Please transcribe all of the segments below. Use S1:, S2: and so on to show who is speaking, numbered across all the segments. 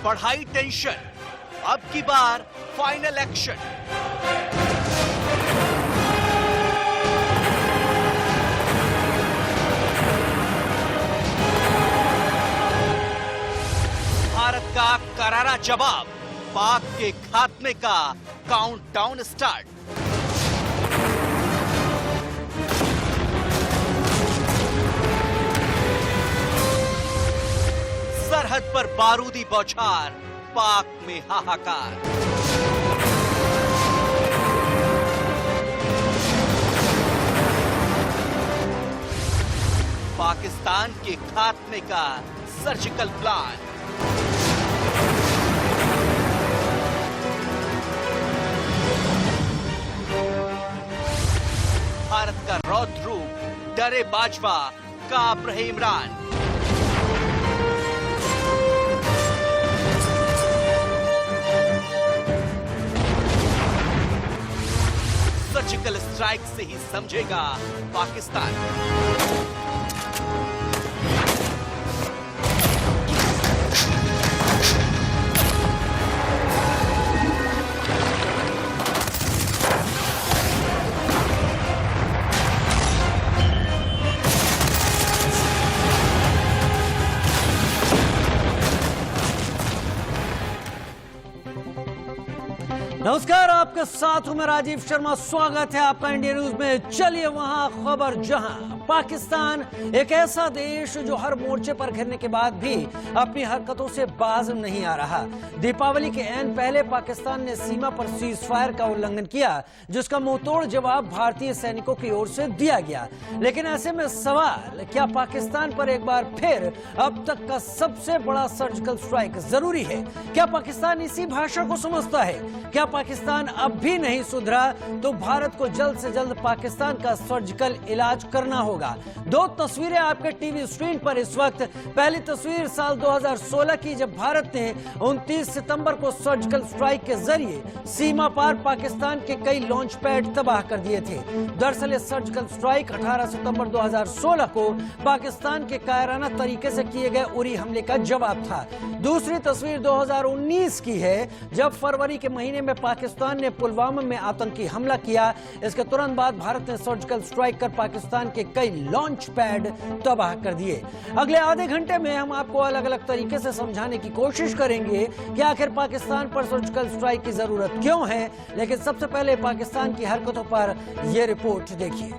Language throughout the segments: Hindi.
S1: बढ़ाई टेंशन, अब की बार फाइनल एक्शन। भारत का करारा जवाब, पाक के खात्मे का काउंटडाउन स्टार्ट। सरहद पर बारूदी बौछार, पाक में हाहाकार। पाकिस्तान के खात्मे का सर्जिकल प्लान। भारत का रौद्र रूप, डरे बाजवा, कांप रहे इमरान। सर्जिकल स्ट्राइक से ही समझेगा पाकिस्तान।
S2: नमस्कार, आपके साथ हूं मैं राजीव शर्मा। स्वागत है आपका इंडिया न्यूज में। चलिए वहां खबर जहां पाकिस्तान एक ऐसा देश जो हर मोर्चे पर घिरने के बाद भी अपनी हरकतों से बाज नहीं आ रहा। दीपावली के ऐन पहले पाकिस्तान ने सीमा पर सीज फायर का उल्लंघन किया, जिसका मुंहतोड़ जवाब भारतीय सैनिकों की ओर से दिया गया। लेकिन ऐसे में सवाल, क्या पाकिस्तान पर एक बार फिर अब तक का सबसे बड़ा सर्जिकल स्ट्राइक जरूरी है? क्या पाकिस्तान इसी भाषा को समझता है? क्या पाकिस्तान अब भी नहीं सुधरा तो भारत को जल्द से जल्द पाकिस्तान का सर्जिकल इलाज करना होगा। दो तस्वीरें आपके टीवी स्क्रीन पर इस वक्त। पहली तस्वीर साल 2016 की, जब भारत ने 29 सितंबर को सर्जिकल स्ट्राइक के जरिए सीमा पार पाकिस्तान के कई लॉन्च पैड तबाह कर दिए थे। दरअसल ये सर्जिकल स्ट्राइक 18 सितंबर 2016 को पाकिस्तान के कायराना तरीके से किए गए उरी हमले का जवाब था। दूसरी तस्वीर 2019 की है, जब फरवरी के महीने में पाकिस्तान ने पुलवामा में आतंकी हमला किया। इसके तुरंत बाद भारत ने सर्जिकल स्ट्राइक कर पाकिस्तान के कई लॉन्च पैड तबाह कर दिए। अगले आधे घंटे में हम आपको अलग अलग तरीके से समझाने की कोशिश करेंगे कि आखिर पाकिस्तान पर सर्जिकल स्ट्राइक की जरूरत क्यों है। लेकिन सबसे पहले पाकिस्तान की हरकतों पर यह रिपोर्ट देखिए।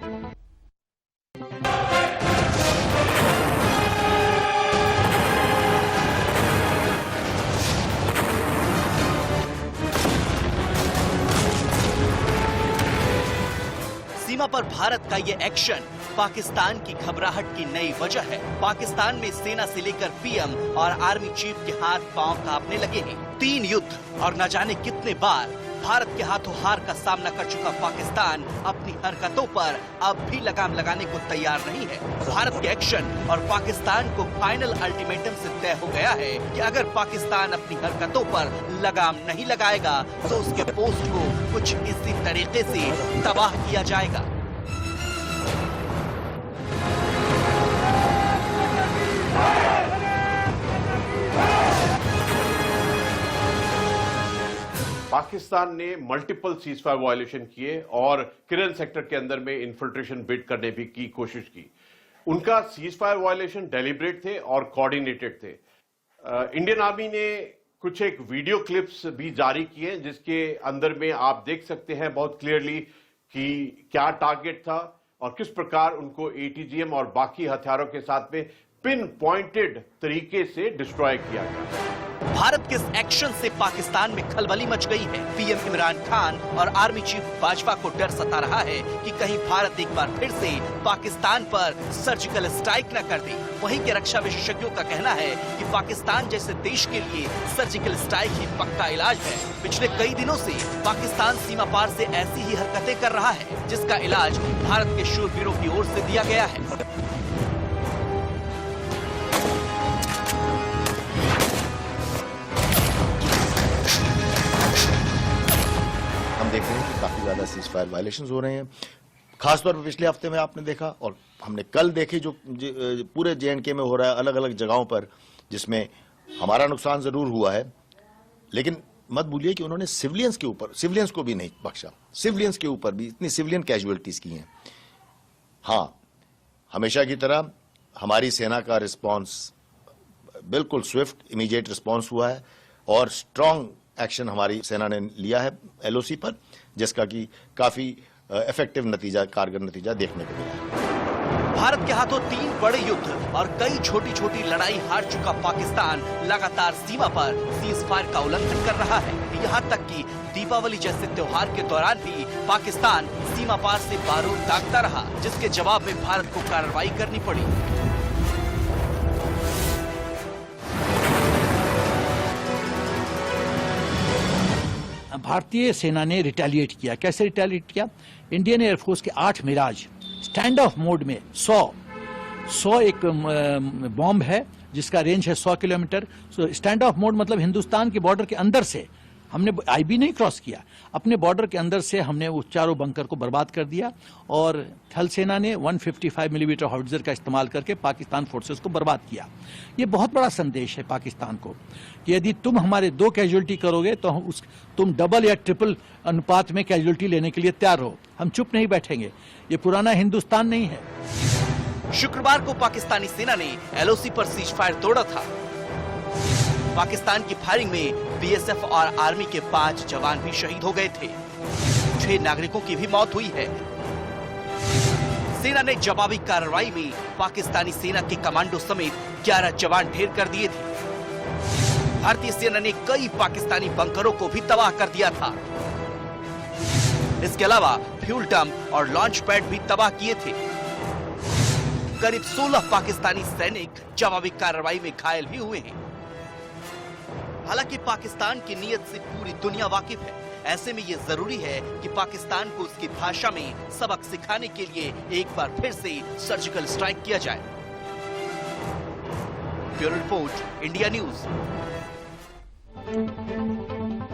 S1: सीमा पर भारत का ये एक्शन पाकिस्तान की घबराहट की नई वजह है। पाकिस्तान में सेना से लेकर पीएम और आर्मी चीफ के हाथ पांव कांपने लगे हैं। 3 युद्ध और न जाने कितने बार भारत के हाथों हार का सामना कर चुका पाकिस्तान अपनी हरकतों पर अब भी लगाम लगाने को तैयार नहीं है। भारत के एक्शन और पाकिस्तान को फाइनल अल्टीमेटम से तय हो गया है कि अगर पाकिस्तान अपनी हरकतों पर लगाम नहीं लगाएगा तो उसके पोस्ट को कुछ इसी तरीके से तबाह किया जाएगा।
S3: पाकिस्तान ने मल्टीपल सीजफायर वायलेशन किए और किरण सेक्टर के अंदर में इन्फिल्ट्रेशन बिड करने भी की कोशिश की। उनका सीजफायर वायलेशन डेलिब्रेट थे और कोऑर्डिनेटेड थे। इंडियन आर्मी ने कुछ एक वीडियो क्लिप्स भी जारी किए, जिसके अंदर में आप देख सकते हैं बहुत क्लियरली कि क्या टारगेट था और किस प्रकार उनको एटीजीएम और बाकी हथियारों के साथ में पिन पॉइंटेड तरीके से डिस्ट्रॉय किया गया।
S1: भारत के इस एक्शन से पाकिस्तान में खलबली मच गई है। पीएम इमरान खान और आर्मी चीफ बाजवा को डर सता रहा है कि कहीं भारत एक बार फिर से पाकिस्तान पर सर्जिकल स्ट्राइक न कर दे। वहीं के रक्षा विशेषज्ञों का कहना है कि पाकिस्तान जैसे देश के लिए सर्जिकल स्ट्राइक ही पक्का इलाज है। पिछले कई दिनों से पाकिस्तान सीमा पार से ऐसी ही हरकतें कर रहा है, जिसका इलाज भारत के शूरवीरों की ओर से दिया गया है।
S4: देख रहे हैं कि काफी ज्यादा सीज फायर वायलेशंस हो रहे हैं। खासतौर पर पिछले हफ्ते में आपने देखा और हमने कल देखे जो पूरे जेएंडके में हो रहा है अलग अलग जगहों पर, जिसमें हमारा नुकसान जरूर हुआ है लेकिन मत भूलिए कि उन्होंने सिविलियंस के ऊपर, सिविलियंस को भी नहीं बख्शा, सिविलियंस के ऊपर भी इतनी सिविलियन कैजुअलिटीज की हैं। हाँ, हमेशा की तरह हमारी सेना का रिस्पांस बिल्कुल स्विफ्ट, इमीडिएट रिस्पांस हुआ है और स्ट्रांग एक्शन हमारी सेना ने लिया है एलओसी पर, जिसका कि काफी इफेक्टिव नतीजा, कारगर नतीजा देखने को मिला है।
S1: भारत के हाथों 3 बड़े युद्ध और कई छोटी छोटी लड़ाई हार चुका पाकिस्तान लगातार सीमा पर सीज फायर का उल्लंघन कर रहा है। यहाँ तक कि दीपावली जैसे त्योहार के दौरान भी पाकिस्तान सीमा पार से बारूद दागता रहा, जिसके जवाब में भारत को कार्रवाई करनी पड़ी।
S5: भारतीय सेना ने रिटेलिएट किया। कैसे रिटेलिएट किया? इंडियन एयरफोर्स के 8 मिराज स्टैंड ऑफ मोड में 100 एक बॉम्ब है जिसका रेंज है 100 किलोमीटर। स्टैंड ऑफ मोड मतलब हिंदुस्तान के बॉर्डर के अंदर से हमने आईबी नहीं क्रॉस किया, अपने बॉर्डर के अंदर से हमने वो चारों बंकर को बर्बाद कर दिया और थल सेना ने 155 मिलीमीटर हाउट्जर का इस्तेमाल करके पाकिस्तान फोर्सेस को बर्बाद किया। ये बहुत बड़ा संदेश है पाकिस्तान को कि यदि तुम हमारे 2 कैजुअलिटी करोगे तो तुम डबल या ट्रिपल अनुपात में कैजुअलिटी लेने के लिए तैयार हो, हम चुप नहीं बैठेंगे। ये पुराना हिंदुस्तान नहीं है।
S1: शुक्रवार को पाकिस्तानी सेना ने एलओसी पर सीज फायर तोड़ा था। पाकिस्तान की फायरिंग में बीएसएफ और आर्मी के 5 जवान भी शहीद हो गए थे। 6 नागरिकों की भी मौत हुई है। सेना ने जवाबी कार्रवाई में पाकिस्तानी सेना के कमांडो समेत 11 जवान ढेर कर दिए थे। भारतीय सेना ने कई पाकिस्तानी बंकरों को भी तबाह कर दिया था। इसके अलावा फ्यूल डंप और लॉन्च पैड भी तबाह किए थे। करीब 16 पाकिस्तानी सैनिक जवाबी कार्रवाई में घायल भी हुए हैं। हालांकि पाकिस्तान की नीयत से पूरी दुनिया वाकिफ है। ऐसे में ये जरूरी है कि पाकिस्तान को उसकी भाषा में सबक सिखाने के लिए एक बार फिर से सर्जिकल स्ट्राइक किया जाए। Bureau report, India news.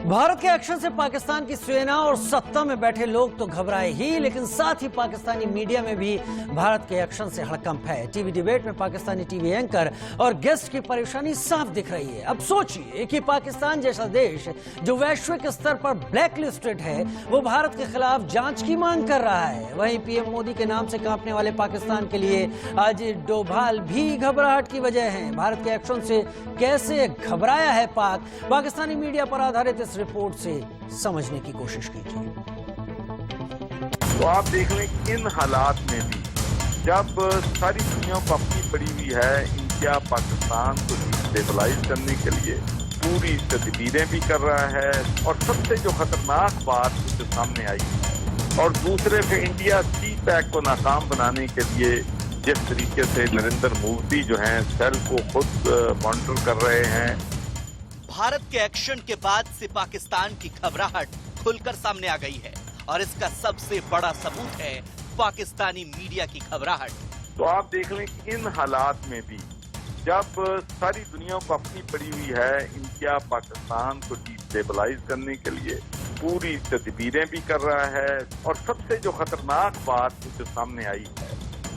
S2: Bharat के एक्शन से पाकिस्तान की सेना और सत्ता में बैठे लोग तो घबराए ही, लेकिन साथ ही पाकिस्तानी मीडिया में भी भारत के एक्शन से हड़कंप है। टीवी डिबेट में पाकिस्तानी टीवी एंकर और गेस्ट की परेशानी साफ दिख रही है। अब सोचिए कि पाकिस्तान जैसा देश जो वैश्विक स्तर पर ब्लैक लिस्टेड है, वो भारत के खिलाफ जांच की मांग कर रहा है। वहीं पीएम मोदी के नाम से कांपने वाले पाकिस्तान के लिए आज डोभाल भी घबराहट की वजह है। भारत के एक्शन से कैसे घबराया है पाक, पाकिस्तानी मीडिया पर आधारित इस रिपोर्ट से समझने की कोशिश कीजिए।
S6: तो आप देख लें कि इन हालात में भी जब सारी दुनिया को अपनी पड़ी हुई है, इंडिया पाकिस्तान को डिस्टेबलाइज करने के लिए पूरी तदबीरें भी कर रहा है और सबसे जो खतरनाक बात जो सामने आई है, और दूसरे पे इंडिया सी पैक को नाकाम बनाने के लिए जिस तरीके से नरेंद्र मोदी जो हैं सेल को खुद मॉनिटर कर रहे हैं।
S1: भारत के एक्शन के बाद से पाकिस्तान की घबराहट खुलकर सामने आ गई है और इसका सबसे बड़ा सबूत है पाकिस्तानी मीडिया की घबराहट।
S6: तो आप देख लें कि इन हालात में भी जब सारी दुनिया को अपनी पड़ी हुई है, इंडिया पाकिस्तान को डिस्टेबलाइज करने के लिए पूरी तदबीरें भी कर रहा है और सबसे जो खतरनाक बात जो सामने आई है,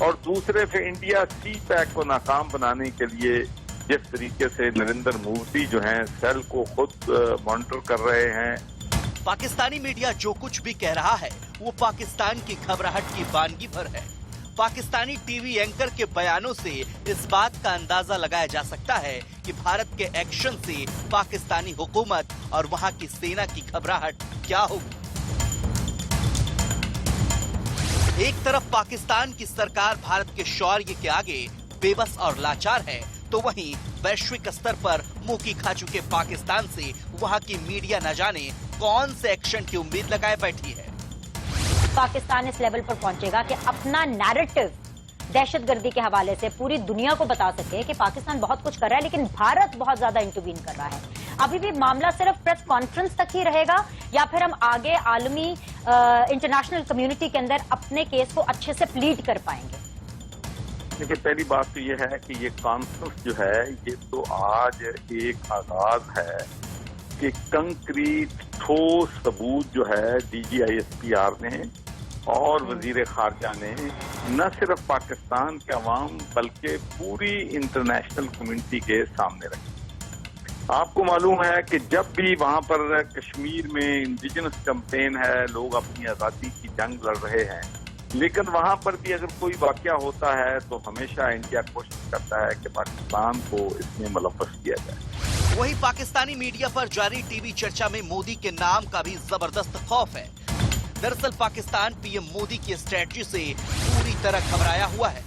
S6: और दूसरे पे इंडिया सी पैक को नाकाम बनाने के लिए जिस तरीके से नरेंद्र मोदी जो हैं सेल को खुद मॉनिटर कर रहे हैं।
S1: पाकिस्तानी मीडिया जो कुछ भी कह रहा है वो पाकिस्तान की घबराहट की वानगी भर है। पाकिस्तानी टीवी एंकर के बयानों से इस बात का अंदाजा लगाया जा सकता है कि भारत के एक्शन से पाकिस्तानी हुकूमत और वहां की सेना की घबराहट क्या होगी। एक तरफ पाकिस्तान की सरकार भारत के शौर्य के आगे बेबस और लाचार है, तो वहीं वैश्विक स्तर पर मुंह की खा चुके पाकिस्तान से वहां की मीडिया न जाने कौन से एक्शन की उम्मीद लगाए बैठी है।
S7: पाकिस्तान इस लेवल पर पहुंचेगा कि अपना नैरेटिव दहशतगर्दी के हवाले से पूरी दुनिया को बता सके कि पाकिस्तान बहुत कुछ कर रहा है, लेकिन भारत बहुत ज्यादा इंटरवीन कर रहा है। अभी भी मामला सिर्फ प्रेस कॉन्फ्रेंस तक ही रहेगा या फिर हम आगे आलमी इंटरनेशनल कम्युनिटी के अंदर अपने केस को अच्छे से प्लीड कर पाएंगे?
S6: देखिए, पहली बात तो ये है कि ये कॉन्फ्रेंस जो है ये तो आज एक आगाज है कि कंक्रीट ठोस सबूत जो है DGISPR ने और वजीर खारजा ने न सिर्फ पाकिस्तान के अवाम बल्कि पूरी इंटरनेशनल कम्युनिटी के सामने रखी। आपको मालूम है कि जब भी वहां पर कश्मीर में इंडिजिनस कैंपेन है, लोग अपनी आजादी की जंग लड़ रहे हैं, लेकिन वहां पर भी अगर कोई वाकया होता है तो हमेशा इंडिया कोशिश करता है कि पाकिस्तान को इसमें मुलव्वस किया जाए।
S1: वहीं पाकिस्तानी मीडिया पर जारी टीवी चर्चा में मोदी के नाम का भी जबरदस्त खौफ है। दरअसल पाकिस्तान पीएम मोदी की स्ट्रेटजी से पूरी तरह घबराया हुआ है।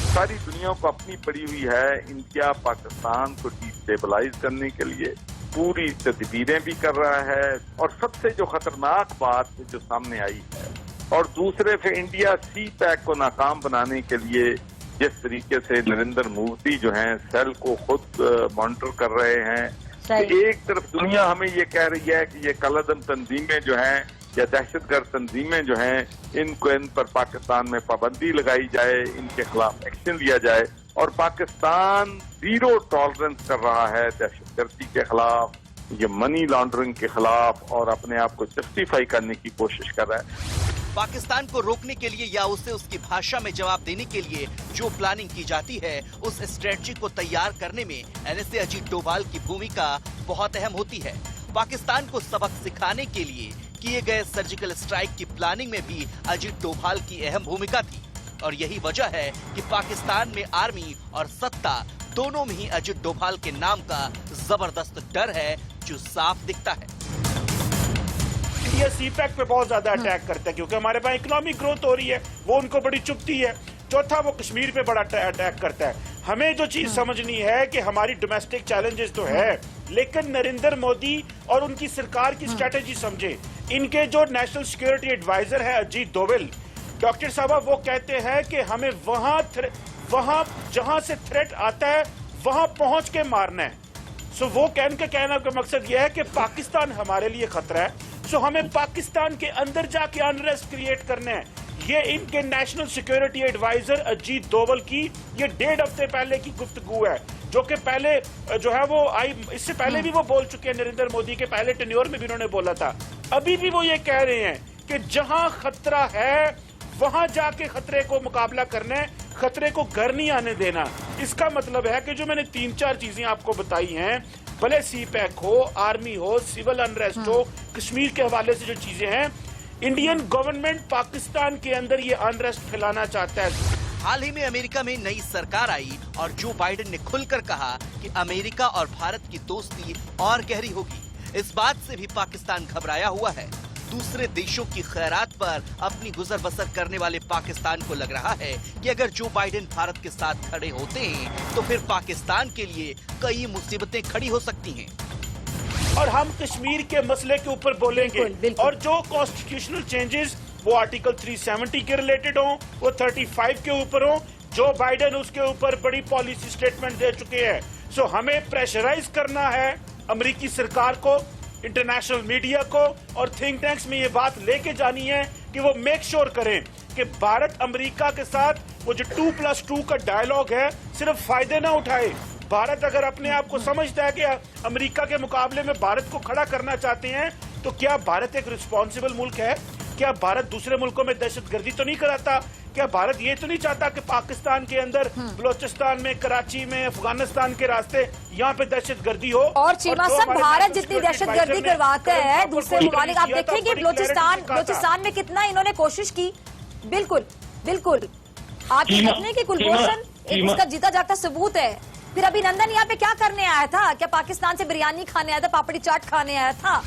S6: सारी दुनिया को अपनी पड़ी हुई है, इंडिया पाकिस्तान को डिस्टेबलाइज करने के लिए पूरी तदबीरें भी कर रहा है, और सबसे जो खतरनाक बात जो सामने आई है, और दूसरे से इंडिया सी पैक को नाकाम बनाने के लिए जिस तरीके से नरेंद्र मोदी जो हैं सेल को खुद मॉनिटर कर रहे हैं, एक तरफ दुनिया हमें ये कह रही है कि ये कलअदम तंजीमें जो हैं या दहशतगर्द तंजीमें जो हैं, इन पर पाकिस्तान में पाबंदी लगाई जाए, इनके खिलाफ एक्शन लिया जाए, और पाकिस्तान जीरो टॉलरेंस कर रहा है दहशतगर्दी के खिलाफ, ये मनी लॉन्ड्रिंग के खिलाफ, और अपने आप को जस्टिफाई करने की कोशिश कर रहा है।
S1: पाकिस्तान को रोकने के लिए या उसे उसकी भाषा में जवाब देने के लिए जो प्लानिंग की जाती है, उस स्ट्रेटजी को तैयार करने में एनएसए अजीत डोभाल की भूमिका बहुत अहम होती है। पाकिस्तान को सबक सिखाने के लिए किए गए सर्जिकल स्ट्राइक की प्लानिंग में भी अजीत डोभाल की अहम भूमिका थी, और यही वजह है कि पाकिस्तान में आर्मी और सत्ता दोनों में ही अजीत डोभाल के नाम का जबरदस्त डर है, जो साफ दिखता है।
S8: इंडिया सी पैक पे बहुत ज्यादा अटैक करता है, क्योंकि हमारे पास इकोनॉमिक ग्रोथ हो रही है, वो उनको बड़ी चुभती है। चौथा, वो कश्मीर पे बड़ा अटैक करता है। हमें जो चीज समझनी है कि हमारी डोमेस्टिक चैलेंजेस तो है, लेकिन नरेंद्र मोदी और उनकी सरकार की स्ट्रेटेजी समझे। इनके जो नेशनल सिक्योरिटी एडवाइजर है अजीत डोभाल, डॉक्टर साहब, वो कहते हैं कि हमें वहां जहां से थ्रेट आता है वहां पहुंच के मारना है। सो वो कहने का मकसद यह है कि पाकिस्तान हमारे लिए खतरा है, सो हमें पाकिस्तान के अंदर जाके अनरेस्ट क्रिएट करना है। ये इनके national security adviser Ajit Doval की ये 1.5 हफ्ते पहले की गुफ्तगू है, जो कि पहले जो है वो इससे पहले भी वो बोल चुके हैं, नरेंद्र मोदी के पहले टेन्योर में भी उन्होंने बोला था। अभी भी वो ये कह रहे हैं कि जहां खतरा है वहां जाके खतरे को मुकाबला करना है, खतरे को घर नहीं आने देना। इसका मतलब है कि जो मैंने 3-4 चीजें आपको बताई हैं, भले सी पैक हो, आर्मी हो, सिविल अनरेस्ट हो, कश्मीर के हवाले से जो चीजें हैं, इंडियन गवर्नमेंट पाकिस्तान के अंदर ये अनरेस्ट फैलाना चाहता है।
S1: हाल ही में अमेरिका में नई सरकार आई और जो बाइडेन ने खुलकर कहा कि अमेरिका और भारत की दोस्ती और गहरी होगी। इस बात से भी पाकिस्तान घबराया हुआ है। दूसरे देशों की खैरात पर अपनी गुजर बसर करने वाले पाकिस्तान को लग रहा है कि अगर जो बाइडेन भारत के साथ खड़े होते हैं तो फिर पाकिस्तान के लिए कई मुसीबतें खड़ी हो सकती हैं।
S8: और हम कश्मीर के मसले के ऊपर बोलेंगे, और जो कॉन्स्टिट्यूशनल चेंजेस वो आर्टिकल 370 के रिलेटेड हो, वो 35 के ऊपर हो, जो बाइडेन उसके ऊपर बड़ी पॉलिसी स्टेटमेंट दे चुके हैं। सो हमें प्रेशराइज करना है अमेरिकी सरकार को, इंटरनेशनल मीडिया को, और थिंक टैंक्स में ये बात लेके जानी है कि वो मेक श्योर करें कि भारत अमेरिका के साथ वो जो 2+2 का डायलॉग है सिर्फ फायदे ना उठाए। भारत अगर अपने आप को समझता है कि अमेरिका के मुकाबले में भारत को खड़ा करना चाहते हैं, तो क्या भारत एक रिस्पॉन्सिबल मुल्क है? क्या भारत दूसरे मुल्कों में दहशतगर्दी तो नहीं कराता? क्या भारत ये तो नहीं चाहता कि पाकिस्तान के अंदर, बलोचिस्तान में, कराची में, अफगानिस्तान के रास्ते यहाँ पे दहशतगर्दी हो?
S7: और चीमा साहब, भारत जितनी दहशतगर्दी करवाता है दूसरे ममालिक, आप देखिए कि बलोचिस्तान में कितना इन्होंने कोशिश की। बिल्कुल बिल्कुल, आप ये देखने की कुलभूषण इसका जीता जागता सबूत है। फिर अभिनंदन यहाँ पे क्या करने आया था? क्या पाकिस्तान से बिरयानी खाने आया था, पापड़ी चाट खाने आया था?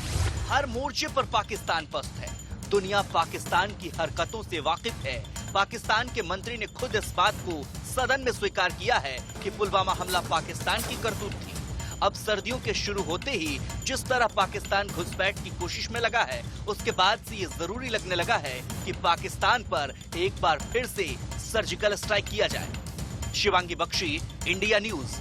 S1: हर मोर्चे पर पाकिस्तान पस्त है। दुनिया पाकिस्तान की हरकतों से वाकिफ है। पाकिस्तान के मंत्री ने खुद इस बात को सदन में स्वीकार किया है कि पुलवामा हमला पाकिस्तान की करतूत थी। अब सर्दियों के शुरू होते ही जिस तरह पाकिस्तान घुसपैठ की कोशिश में लगा है, उसके बाद से ये जरूरी लगने लगा है कि पाकिस्तान पर एक बार फिर से सर्जिकल स्ट्राइक किया जाए। Shivangi Bakshi, India news.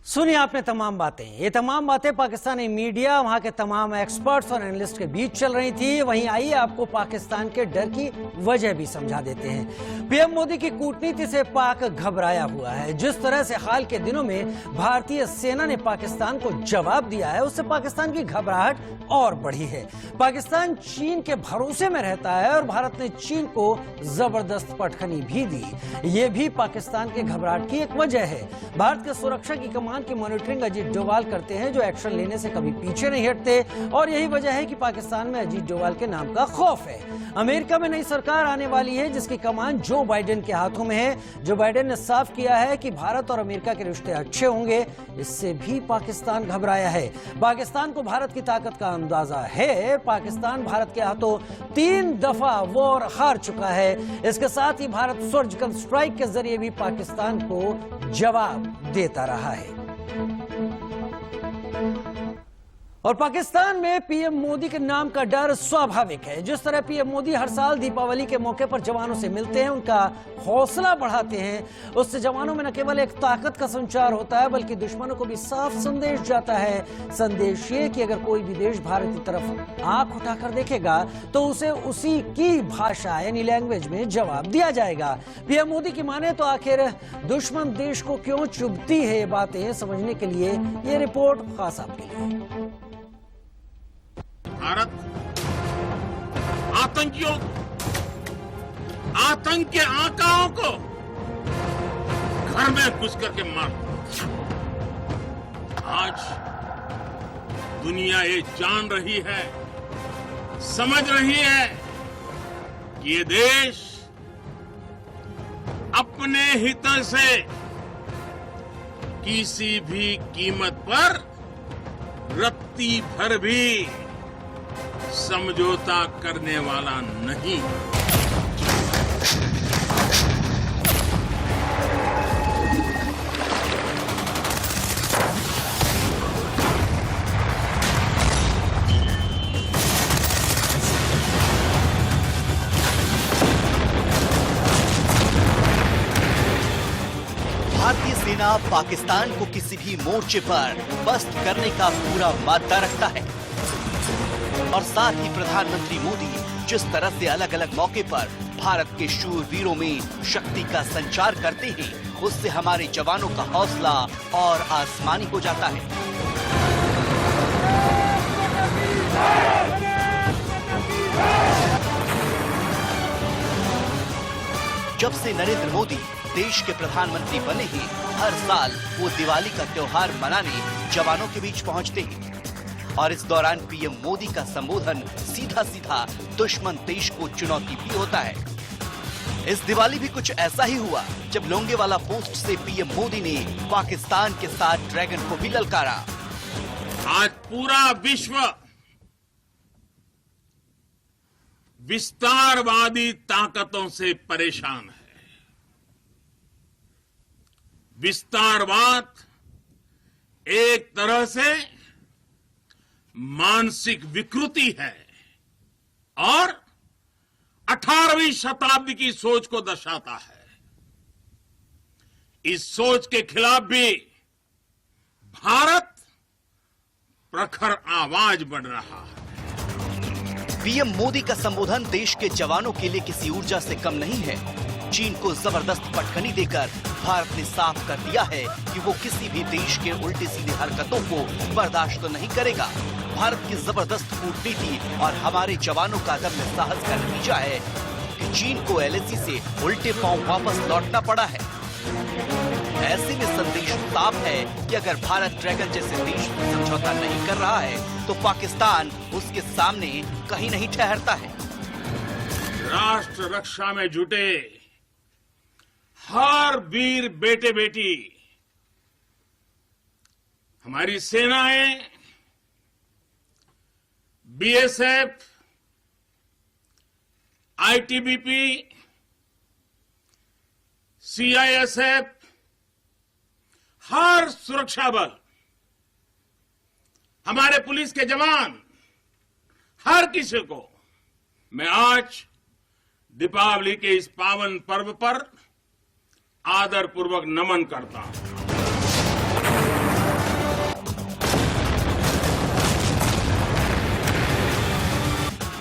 S2: सुनिए आपने तमाम बातें, ये तमाम बातें पाकिस्तानी मीडिया, वहां के तमाम एक्सपर्ट्स और एनालिस्ट के बीच चल रही थी। वहीं आइए आपको पाकिस्तान के डर की वजह भी समझा देते हैं। पीएम मोदी की कूटनीति से पाक घबराया हुआ है। जिस तरह से हाल के दिनों में भारतीय सेना ने पाकिस्तान को जवाब दिया है, उससे पाकिस्तान की घबराहट और बढ़ी है। पाकिस्तान चीन के भरोसे में रहता है और भारत ने चीन को जबरदस्त पटखनी भी दी। ये भी पाकिस्तान के घबराहट की एक वजह है। भारत के सुरक्षा की कमान की मॉनिटरिंग अजीत डोभाल करते हैं, जो एक्शन लेने से कभी पीछे नहीं हटते, और यही वजह है कि पाकिस्तान में अजीत डोभाल के नाम का खौफ है। अमेरिका में नई सरकार आने वाली है जिसकी कमान जो बाइडेन के हाथों में है। जो बाइडेन ने साफ किया है कि भारत और अमेरिका के रिश्ते अच्छे होंगे, इससे भी पाकिस्तान घबराया है। पाकिस्तान को भारत की ताकत का अंदाजा है। पाकिस्तान भारत के हाथों 3 दफा वॉर हार चुका है। इसके साथ ही भारत सर्जिकल स्ट्राइक के जरिए भी पाकिस्तान को जवाब देता रहा है। और पाकिस्तान में पीएम मोदी के नाम का डर स्वाभाविक है। जिस तरह पीएम मोदी हर साल दीपावली के मौके पर जवानों से मिलते हैं, उनका हौसला बढ़ाते हैं, उससे जवानों में न केवल एक ताकत का संचार होता है बल्कि दुश्मनों को भी साफ संदेश जाता है। संदेश ये कि अगर कोई भी देश भारत की तरफ आंख उठाकर देखेगा तो उसे उसी की भाषा यानी लैंग्वेज में जवाब दिया जाएगा। पीएम मोदी की माने तो आखिर दुश्मन देश को क्यों चुभती है, ये बातें समझने के लिए ये रिपोर्ट खास आपके लिए।
S9: भारत आतंकियों, आतंक के आकाओं को घर में घुस करके मारता। आज दुनिया ये जान रही है, समझ रही है कि ये देश अपने हितों से किसी भी कीमत पर रत्ती भर भी समझौता करने वाला नहीं।
S1: भारतीय सेना पाकिस्तान को किसी भी मोर्चे पर पस्त करने का पूरा मादा रखता है और साथ ही प्रधानमंत्री मोदी जिस तरह से अलग अलग मौके पर भारत के शूरवीरों में शक्ति का संचार करते हैं, उससे हमारे जवानों का हौसला और आसमानी हो जाता है। जब से नरेंद्र मोदी देश के प्रधानमंत्री बने हैं, हर साल वो दिवाली का त्योहार मनाने जवानों के बीच पहुंचते हैं और इस दौरान पीएम मोदी का संबोधन सीधा सीधा दुश्मन देश को चुनौती भी होता है। इस दिवाली भी कुछ ऐसा ही हुआ जब लोंगेवाला पोस्ट से पीएम मोदी ने पाकिस्तान के साथ ड्रैगन को भी ललकारा।
S9: आज पूरा विश्व विस्तारवादी ताकतों से परेशान है। विस्तारवाद एक तरह से मानसिक विकृति है और 18वीं शताब्दी की सोच को दर्शाता है। इस सोच के खिलाफ भी भारत प्रखर आवाज बढ़ रहा है।
S1: पीएम मोदी का संबोधन देश के जवानों के लिए किसी ऊर्जा से कम नहीं है। चीन को जबरदस्त पटखनी देकर भारत ने साफ कर दिया है कि वो किसी भी देश के उल्टी सीधी हरकतों को बर्दाश्त नहीं करेगा। भारत की जबरदस्त कूटनीति और हमारे जवानों का अदम्य साहस का नतीजा है कि चीन को एलएसी से उल्टे पांव वापस लौटना पड़ा है। ऐसे में संदेश साफ है कि अगर भारत ड्रैगन जैसे देश से समझौता नहीं कर रहा है तो पाकिस्तान उसके सामने कहीं नहीं ठहरता है।
S9: राष्ट्र रक्षा में जुटे हर वीर बेटे बेटी, हमारी सेनाएं, बीएसएफ, आईटीबीपी, सीआईएसएफ, हर सुरक्षा बल, हमारे पुलिस के जवान, हर किसी को मैं आज दीपावली के इस पावन पर्व पर आदर पूर्वक नमन करता हूं।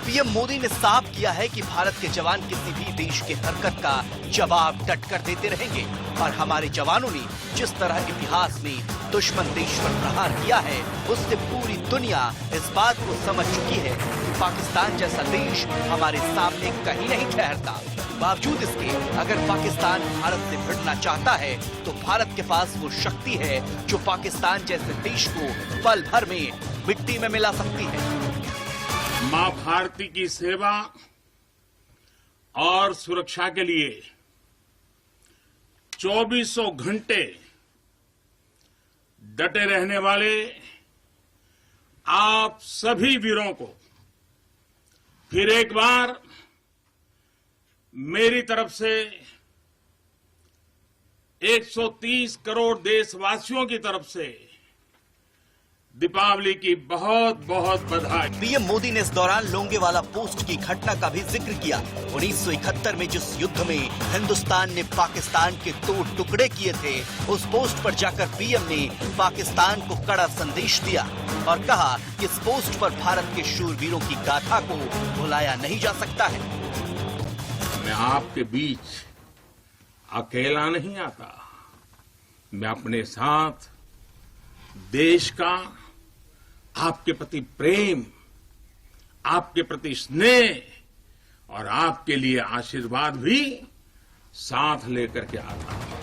S1: पीएम मोदी ने साफ किया है कि भारत के जवान किसी भी देश की हरकत का जवाब डटकर देते रहेंगे और हमारे जवानों ने जिस तरह इतिहास में दुश्मन देश पर प्रहार किया है उससे पूरी दुनिया इस बात को समझ चुकी है कि पाकिस्तान जैसा देश हमारे सामने कहीं नहीं ठहरता। बावजूद इसके अगर पाकिस्तान भारत से भिड़ना चाहता है तो भारत के पास वो शक्ति है जो पाकिस्तान जैसे देश को पल भर में मिट्टी में मिला सकती है।
S9: मां भारती की सेवा और सुरक्षा के लिए 2400 घंटे डटे रहने वाले आप सभी वीरों को फिर एक बार मेरी तरफ से 130 करोड़ देशवासियों की तरफ से दीपावली की बहुत बहुत बधाई।
S1: पीएम मोदी ने इस दौरान लोंगेवाला पोस्ट की घटना का भी जिक्र किया। 1971 में जिस युद्ध में हिंदुस्तान ने पाकिस्तान के 2 टुकड़े किए थे, उस पोस्ट पर जाकर पीएम ने पाकिस्तान को कड़ा संदेश दिया और कहा कि इस पोस्ट पर भारत के शूरवीरों की गाथा को भुलाया नहीं जा सकता है।
S9: मैं आपके बीच अकेला नहीं आता, मैं अपने साथ देश का, आपके प्रति प्रेम, आपके प्रति स्नेह और आपके लिए आशीर्वाद भी साथ लेकर के आता हूं।